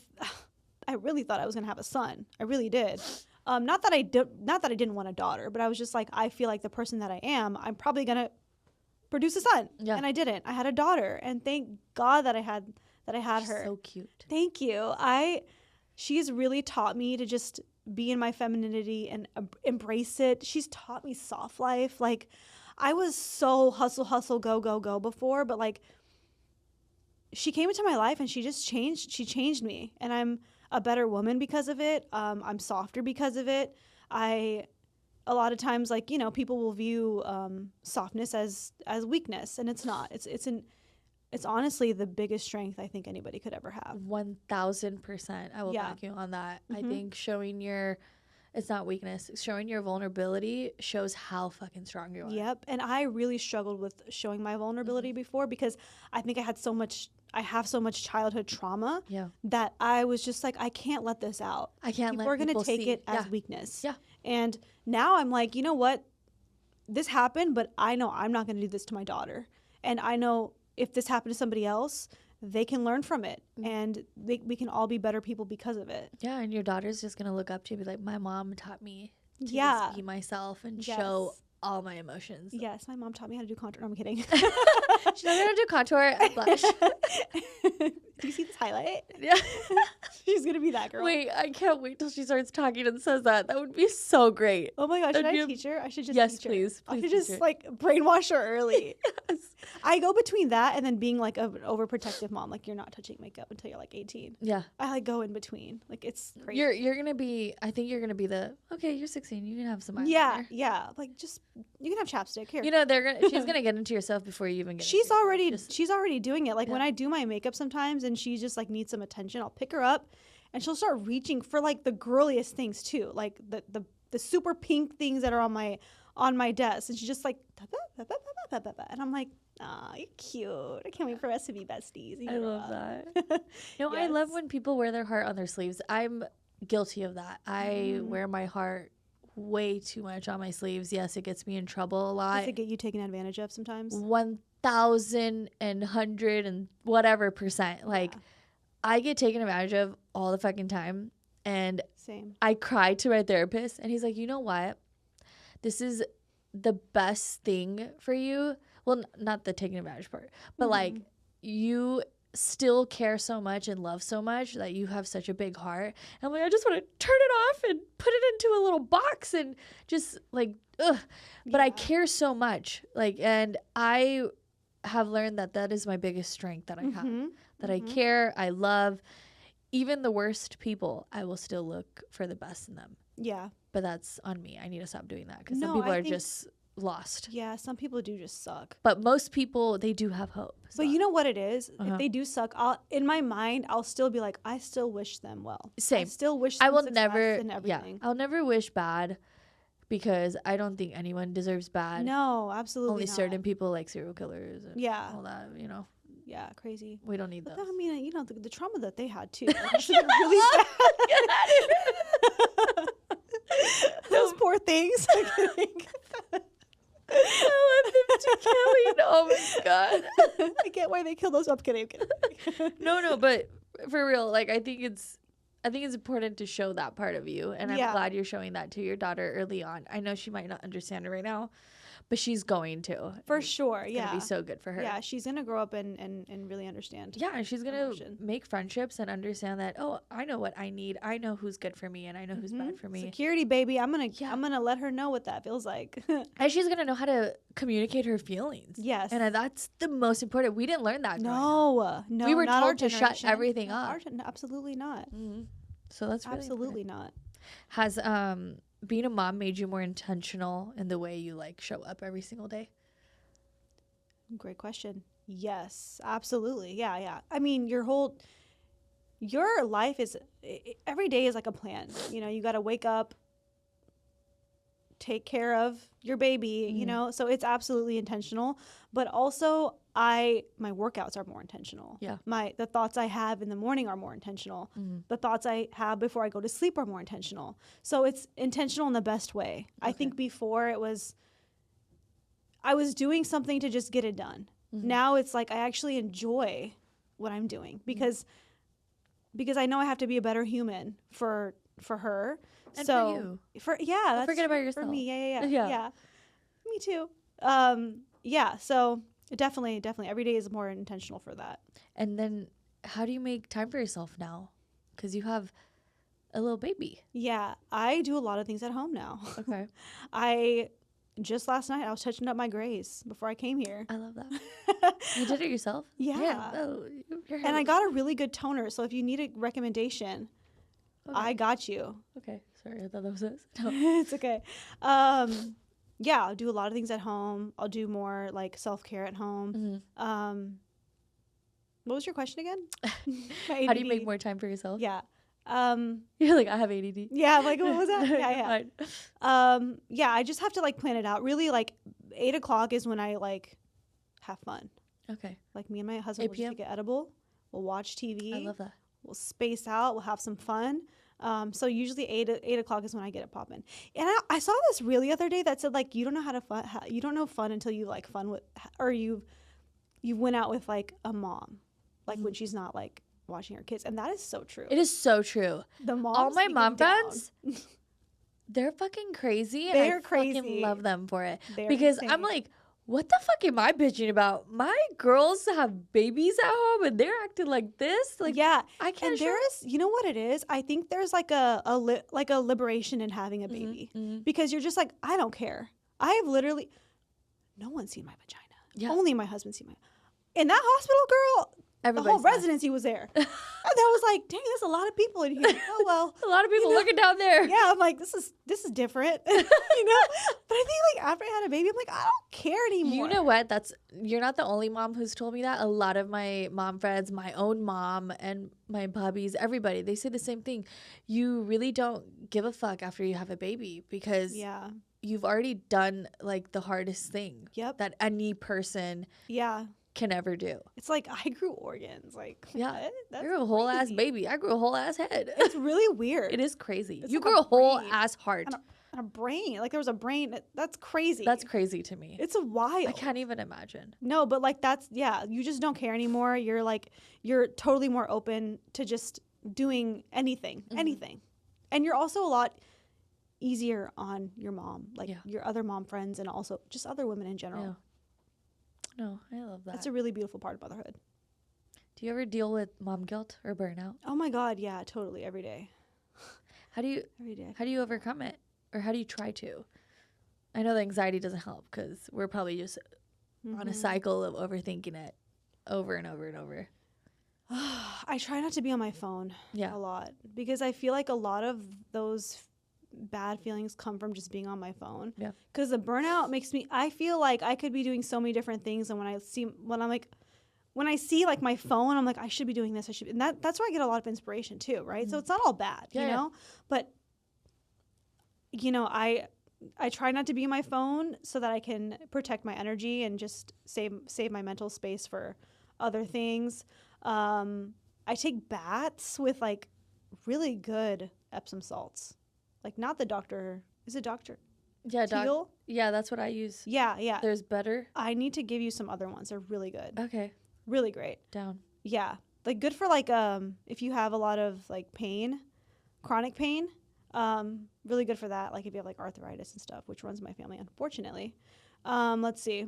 really thought I was gonna have a son. I really did. Not that I didn't want a daughter, but I was just like, I feel like the person that I am, I'm probably gonna produce a son. Yeah. And I didn't. I had a daughter, and thank God that I had She's her. So cute. Thank you. She's really taught me to just be in my femininity and embrace it. She's taught me soft life. Like, I was so hustle, go before, but like she came into my life and she changed me, and I'm a better woman because of it. I'm softer because of it. A lot of times, like, you know, people will view softness as weakness, and it's not. It's honestly the biggest strength I think anybody could ever have. 1000%. I will back you on that. I think it's not weakness. Showing your vulnerability shows how fucking strong you are. Yep. And I really struggled with showing my vulnerability before, because I think I have so much childhood trauma that I was just like, I can't let this out. People are going to take it as weakness. Yeah. And now I'm like, you know what? This happened, but I know I'm not going to do this to my daughter. And I know if this happened to somebody else, they can learn from it, and we can all be better people because of it. Yeah, and your daughter's just going to look up to you and be like, my mom taught me to just be myself and show all my emotions. Yes, my mom taught me how to do contour. No, I'm kidding. She taught me how to do contour and blush. Do you see this highlight? Yeah. She's going to be that girl. Wait, I can't wait till she starts talking and says that. That would be so great. Oh my gosh, should I teach her? I should just teach her. Please. I should just like brainwash her early. Yes. I go between that and then being like an overprotective mom. Like, you're not touching makeup until you're like 18. Yeah. I like go in between. Like, it's crazy. You're going to be, I think you're going to be okay, you're 16. You can have some eyeliner. Yeah. Yeah. Like, just, you can have chapstick here. You know, she's going to get into yourself before you even get she's already doing it. Like, when I do my makeup sometimes and she just like needs some attention, I'll pick her up and she'll start reaching for like the girliest things too. Like the super pink things that are on my desk. And she's just like, and I'm like, aw, you're cute. I can't wait for us to be besties. I love that. I love when people wear their heart on their sleeves. I'm guilty of that. I wear my heart way too much on my sleeves. Yes, it gets me in trouble a lot. Does it get you taken advantage of sometimes? 1,000 and 100 and whatever percent. Like, I get taken advantage of all the fucking time. And same. I cry to my therapist and he's like, you know what? This is the best thing for you. Well, not the taking advantage part, but like, you still care so much and love so much that you have such a big heart. And I'm like, I just want to turn it off and put it into a little box and just like, ugh. But I care so much. Like, and I have learned that is my biggest strength that I have. That I care, I love. Even the worst people, I will still look for the best in them. Yeah. But that's on me. I need to stop doing that because some people are just lost. Yeah, some people do just suck. But most people, they do have hope. But you know what it is? If they do suck, in my mind, I'll still be like, I still wish them well. Same. I still wish them success and everything. I'll never wish bad because I don't think anyone deserves bad. No, absolutely Only certain people like serial killers and all that, you know. Yeah, crazy. We don't need those. I mean, you know, the trauma that they had too. Like, really bad. Those poor things. I want them to kill. Oh my god. I get why they kill those. I'm kidding. No, but for real, like I think it's important to show that part of you, and I'm glad you're showing that to your daughter early on. I know she might not understand it right now, but she's going to. For sure, it's gonna be so good for her. Yeah, she's gonna grow up and really understand. Yeah, and she's gonna make friendships and understand that, oh, I know what I need. I know who's good for me and I know who's bad for me. Security, baby. I'm gonna let her know what that feels like. And she's gonna know how to communicate her feelings. Yes. And that's the most important. We didn't learn that. No. We were told to shut everything up. Absolutely not. So that's really absolutely not. Has being a mom made you more intentional in the way you like show up every single day? Great question. Yes, absolutely. Yeah. I mean, your life is, every day is like a plan. You know, you got to wake up, take care of your baby, you know, so it's absolutely intentional. But also my workouts are more intentional. Yeah. The thoughts I have in the morning are more intentional. The thoughts I have before I go to sleep are more intentional. So it's intentional in the best way. Okay. I think before I was doing something to just get it done. Now it's like I actually enjoy what I'm doing because I know I have to be a better human for her. And so for you. Don't forget about yourself. For me. Yeah. Me too. So definitely every day is more intentional for that. And then how do you make time for yourself now? Because you have a little baby. Yeah, I do a lot of things at home now. Okay. I just last night I was touching up my grays before I came here. I love that. You did it yourself? Yeah. Oh, and I got a really good toner. So if you need a recommendation, I got you. Okay. Sorry, I thought that was it. No. It's okay. Yeah, I'll do a lot of things at home. I'll do more like self-care at home. Mm-hmm. What was your question again? How do you make more time for yourself? Yeah. You're like, I have ADD. Yeah, like what was that? Yeah. Yeah, I just have to like plan it out. Really, like 8 o'clock is when I like have fun. Okay. Like me and my husband will just take an edible. We'll watch TV. I love that. We'll space out. We'll have some fun. So usually 8 o'clock is when I get it popping. And I saw this reel the other day that said like you don't know how to fun. You don't know fun until you like fun with, or you went out with like a mom, like when she's not like watching her kids. And that is so true. It is so true. The moms, all my mom friends, they're fucking crazy. And I fucking love them for it. Because insane. I'm like, what the fuck am I bitching about? My girls have babies at home and they're acting like this. Like, yeah, I can't. And there is, you know what it is? I think there's like a liberation in having a baby, because you're just like, I don't care. I have literally, no one's seen my vagina. Yeah. Only my husband's seen my. In that hospital, girl, the whole residency was there. And I was like, dang, there's a lot of people in here. Oh, well. A lot of people looking down there. Yeah, I'm like, this is different. But I think like after I had a baby, I'm like, I don't care anymore. You know what? You're not the only mom who's told me that. A lot of my mom friends, my own mom and my bubbies, everybody, they say the same thing. You really don't give a fuck after you have a baby because you've already done like the hardest thing that any person can ever do. It's like I grew organs. Like, I grew a whole ass baby. I grew a whole ass head. It's really weird. It is crazy. You grew a whole ass heart. And a brain. Like there was a brain. That's crazy. That's crazy to me. It's wild. I can't even imagine. No, but like you just don't care anymore. You're totally more open to just doing anything. And you're also a lot easier on your mom, like your other mom friends and also just other women in general. Yeah. No, I love that. That's a really beautiful part of motherhood. Do you ever deal with mom guilt or burnout? Oh my God, yeah, totally, every day. Every day. How do you overcome it? Or how do you try to? I know the anxiety doesn't help because we're probably just on a cycle of overthinking it over and over and over. I try not to be on my phone a lot because I feel like a lot of those bad feelings come from just being on my phone. Yeah. Because the burnout makes me, I feel like I could be doing so many different things. And when I see like my phone, I'm like, I should be doing this. And that's where I get a lot of inspiration too. Right. So it's not all bad, you know, but I try not to be on my phone so that I can protect my energy and just save my mental space for other things. I take baths with like really good Epsom salts. Like not the doctor. Is it Dr. Teal? Yeah, that's what I use. Yeah. There's better. I need to give you some other ones. They're really good. Okay. Really great. Down. Yeah. Like good for like if you have a lot of like pain, chronic pain, really good for that. Like if you have like arthritis and stuff, which runs in my family, unfortunately. Let's see.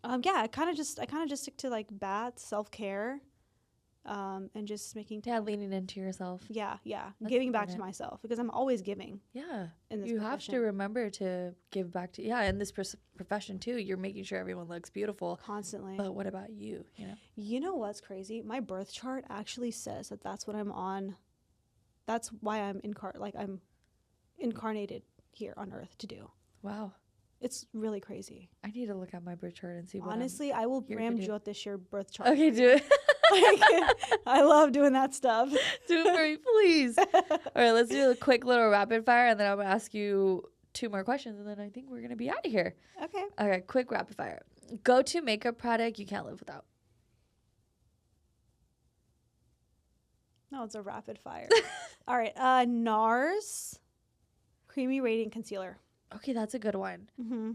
I kind of just stick to like baths, self-care. And just making time. Leaning into yourself. Yeah. That's giving back to myself because I'm always giving. Yeah. In this profession. Have to remember to give back to, in this profession too. You're making sure everyone looks beautiful. Constantly. But what about you? You know what's crazy? My birth chart actually says that's what I'm on. That's why I'm incarnated here on Earth to do. Wow. It's really crazy. I need to look at my birth chart and see what honestly, I will Bram Jyotish your birth chart. Okay, do it. I love doing that stuff. Do it for me, please. All right, let's do a quick little rapid fire, and then I'm going to ask you 2 more questions, and then I think we're going to be out of here. Okay. Okay, quick rapid fire. Go-to makeup product you can't live without. No, it's a rapid fire. All right, NARS Creamy Radiant Concealer. Okay, that's a good one. Mm-hmm.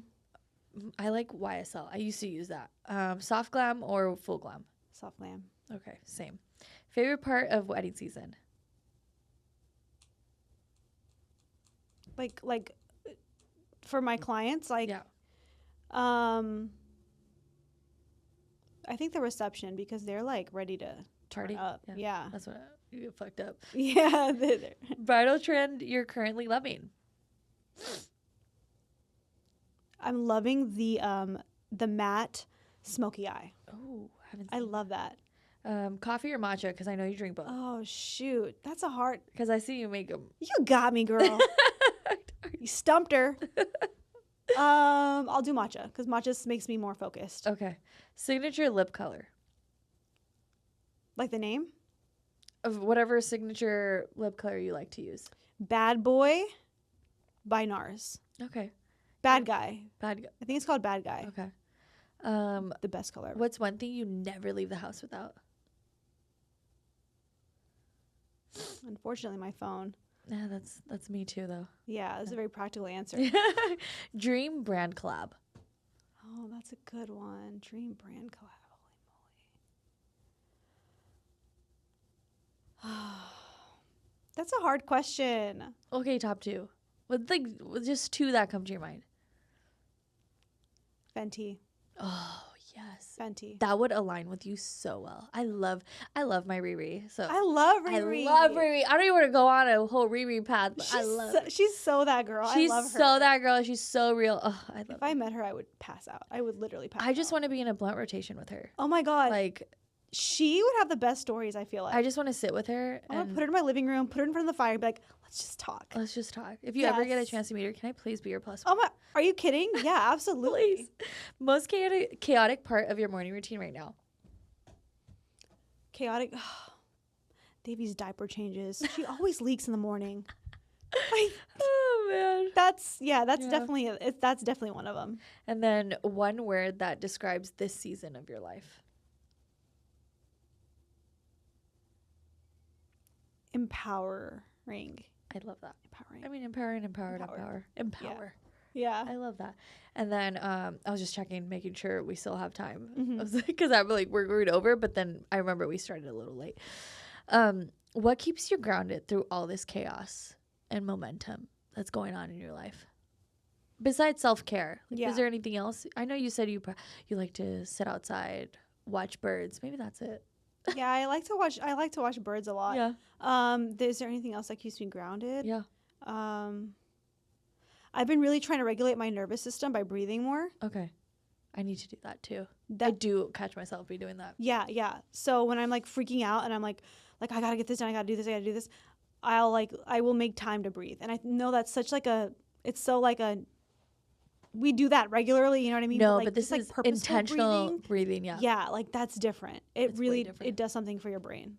I like YSL. I used to use that. Soft glam or full glam? Soft glam. Okay, same. Favorite part of wedding season? Like for my clients, I think the reception because they're like ready to turn up. Yeah. That's what you get fucked up. Yeah. Bridal trend you're currently loving? I'm loving the matte smoky eye. Oh, I love that. Coffee or matcha? Because I know you drink both. Oh shoot, that's a hard. Because I see you make them. You got me, girl. You stumped her. I'll do matcha because matcha makes me more focused. Okay. Signature lip color. Like the name? Of whatever signature lip color you like to use. Bad Boy by NARS. Okay. Bad Guy. Bad Guy. I think it's called Bad Guy. Okay. The best color ever. What's one thing you never leave the house without? Unfortunately, my phone. Yeah, that's me too, though. Yeah, that's a very practical answer. Dream brand collab. Oh, that's a good one. Dream brand collab. Holy moly. That's a hard question. Okay, top two. With just two that come to your mind. Fenty. Oh, yes. Fenty. That would align with you so well. I love my Riri. So I love Riri. I love Riri. I don't even want to go on a whole Riri path, but she's so that girl. She's I love her. so that girl. She's so real. Oh, I love her. If I met her, I would pass out. I would literally pass out. I just want to be in a blunt rotation with her. Oh my God. Like, she would have the best stories, I feel like. I just want to sit with her. I'm going to put her in my living room, put her in front of the fire, and be like, let's just talk. Let's just talk. If you ever get a chance to meet her, can I please be your plus one? Are you kidding? Yeah, absolutely. Please. Most chaotic part of your morning routine right now? Chaotic? Davey's diaper changes. She always leaks in the morning. Oh, man. That's definitely one of them. And then one word that describes this season of your life. Empowering. I love that. Empowering. I mean, empower. Yeah. I love that. And then I was just checking, making sure we still have time. Because I'm like, we're going over, but then I remember we started a little late. What keeps you grounded through all this chaos and momentum that's going on in your life? Besides self-care. Is there anything else? I know you said you like to sit outside, watch birds. Maybe that's it. Yeah, I like to watch birds a lot. Yeah. Is there anything else that keeps me grounded? Yeah. I've been really trying to regulate my nervous system by breathing more. Okay. I need to do that too. I do catch myself be doing that. Yeah. So when I'm like freaking out and I'm like I gotta get this done, I gotta do this, I will make time to breathe. And I know that's we do that regularly, you know what I mean? No, but this is like intentional breathing. Yeah. Yeah, like that's different. It really does something for your brain.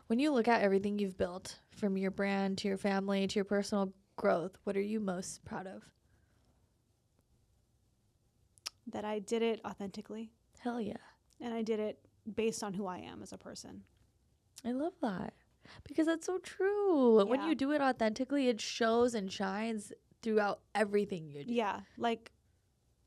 When you look at everything you've built, from your brand to your family to your personal growth, what are you most proud of? That I did it authentically. Hell yeah. And I did it based on who I am as a person. I love that. Because that's so true. Yeah. When you do it authentically, it shows and shines throughout everything you do. Yeah. Like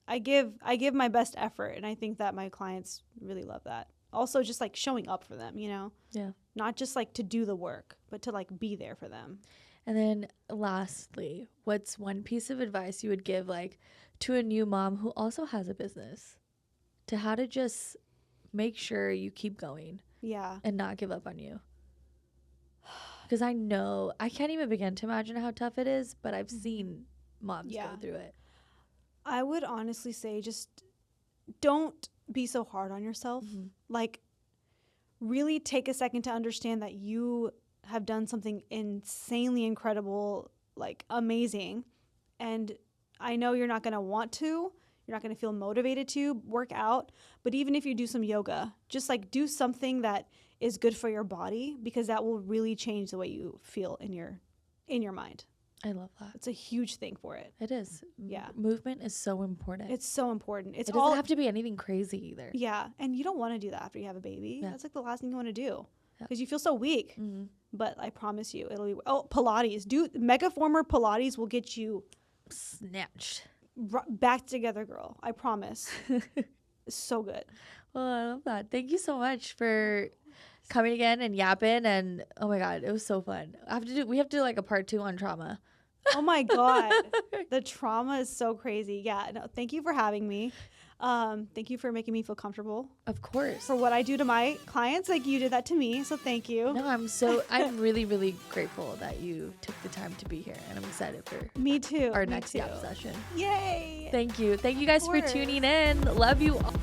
I give my best effort, and I think that my clients really love that. Also just like showing up for them, you know? Yeah. Not just like to do the work, but to like be there for them. And then lastly, what's one piece of advice you would give like to a new mom who also has a business, to how to just make sure you keep going? Yeah. And not give up on you? Because I know, I can't even begin to imagine how tough it is, but I've seen moms go through it. I would honestly say just don't be so hard on yourself. Mm-hmm. Like, really take a second to understand that you have done something insanely incredible, like amazing. And I know you're not going to want to, you're not going to feel motivated to work out, but even if you do some yoga, just like do something that is good for your body, because that will really change the way you feel in your mind. I love that. It's a huge thing for it. It is. Yeah. Movement is so important. It's so important. It doesn't have to be anything crazy either. Yeah. And you don't want to do that after you have a baby. Yeah. That's like the last thing you want to do, because you feel so weak. Mm-hmm. But I promise you, it'll be, Pilates. Megaformer Pilates will get you snatched back together, girl. I promise. It's so good. Well, I love that. Thank you so much for coming again and yapping, and oh my God, it was so fun. We have to do like a part 2 on trauma. Oh my God. The trauma is so crazy. Yeah, no, thank you for having me. Thank you for making me feel comfortable. Of course. For what I do to my clients, like you did that to me. So thank you. No, I'm really, really grateful that you took the time to be here, and I'm excited for me too. Our next Yap session. Yay. Thank you. Thank you guys for tuning in. Love you all.